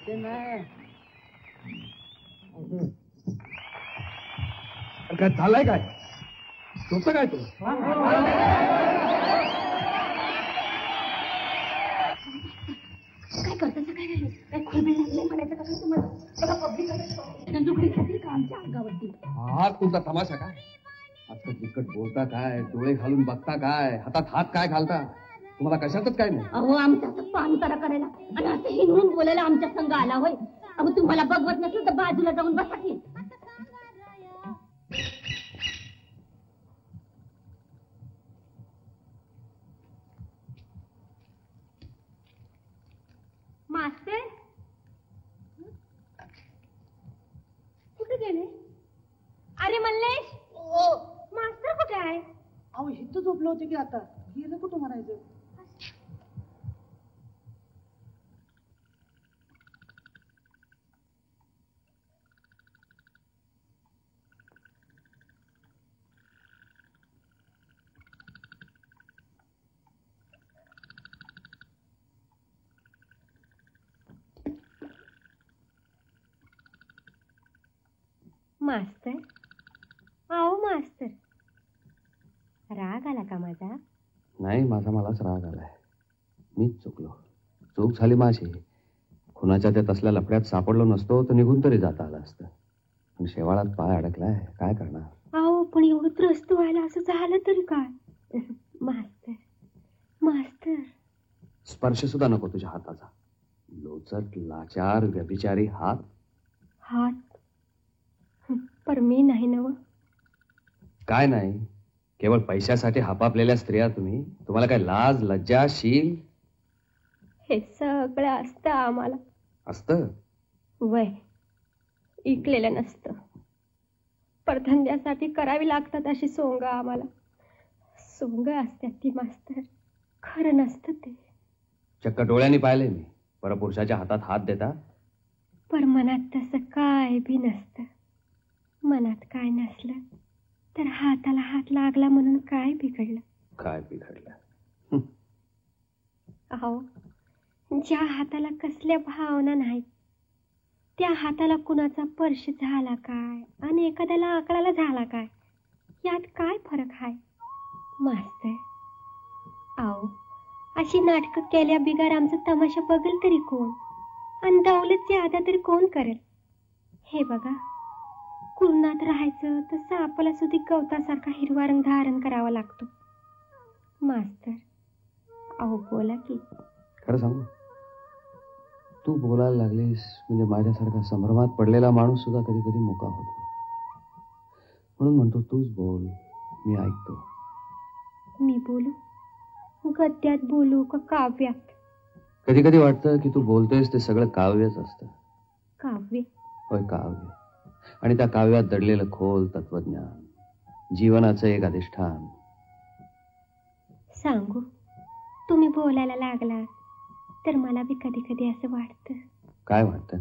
असे नाही. काय चाललंय काय? तुमचं काय तू? काय करतास काय खुलबी लागले म्हणायचं का तुम्हाला? पब्लिक का आमच्या अंगावरती? हा तुमचा तमाशा काय? आजकाल तिकट बोलता काय, डोळे घालून बघता काय, हातात हात काय घालता? तुम्हाला कशातच काय नाही? अहो आमच्या पानतारा करायला आणि असं हिंडून बोलायला आमच्या संघ आला होय. अहो तुम्हाला बघवत नसेल तर बाजूला जाऊन बसा की. मास्तर कुठे गेले? अरे मल्लेश, मास्तर कुठे आहे? अहो इथं झोपलं होते की आता गेलं कुठं म्हणायचं? मास्तर, आओ मास्तर, राग आला का माझा? नाही, माझा मलाच राग आलाय. मीच चुकलो. चूक झाली माझी. खुनाच्या त्या तसल्या लफड्यात सापडलो नसतो तर निघून तरी जाता आलं असतं. पण शेवाळात पाय अडकलाय, काय करणार? अहो पण एवढं त्रस्त व्हायला असं झालं तरी काय? मास्तर, मास्तर, स्पर्श सुद्धा नको तुझ्या हाताचा. लोचट लाचार व्यभिचारी हात. हात पर मी नाही नव. काय नाही, केवळ पैशासाठी हापापलेल्या स्त्रिया तुम्ही. तुम्हाला काय लाज लज्जा शील? हे सगळं असतं आम्हाला. असतं? वय इकलेलं नसतं. परधंद्यासाठी करावी लागतात अशी सोंग आम्हाला. सोंग असतात ती मास्तर, खरं नसतं ते. चक्क डोळ्यांनी पाहिले मी. परपुरुषाच्या हातात हात देता. पर मनात तसं काय बी नसतं. मनात काय नसलं तर हाताला हात लागला म्हणून काय बिघडलं? काय बिघडलं? अहो ज्या हाताला कसल्या भावना नाहीत त्या हाताला कुणाचा स्पर्श झाला काय आणि एखाद्याला आकळाला झाला काय यात काय फरक आहे मास्तर? अहो अशी नाटकं केल्या बिगार आमचा तमाशा बघेल तरी कोण आणि दौलतची आदा तरी कोण करेल? हे बघा, कुरणात राहायचं तर सापाला सुधी गवतासारखा हिरवा रंग धारण करावा लागतो. मास्तर अहो बोला की. खरं सांगू, तू बोलायला लागलीस म्हणजे माझ्यासारखा संभ्रमात पडलेला माणूस सुद्धा कधी कधी मोका होतो. म्हणून म्हणतो तूच बोल, मी ऐकतो. मी बोलू? गद्यात बोलू का काव्यात? कधी कधी वाटतं की तू बोलतोयस ते सगळं काव्यच असतं. काव्य? होय, काव्य. आणि त्या काव्यात दडलेलं खोल तत्वज्ञान, जीवनाचं एक अधिष्ठान. सांगू, तुम्ही बोलायला लागला तर मला बी कधी कधी असं वाटतं. काय वाटतं?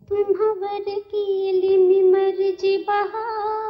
तुम्हावर केली मी मर्जी बहार,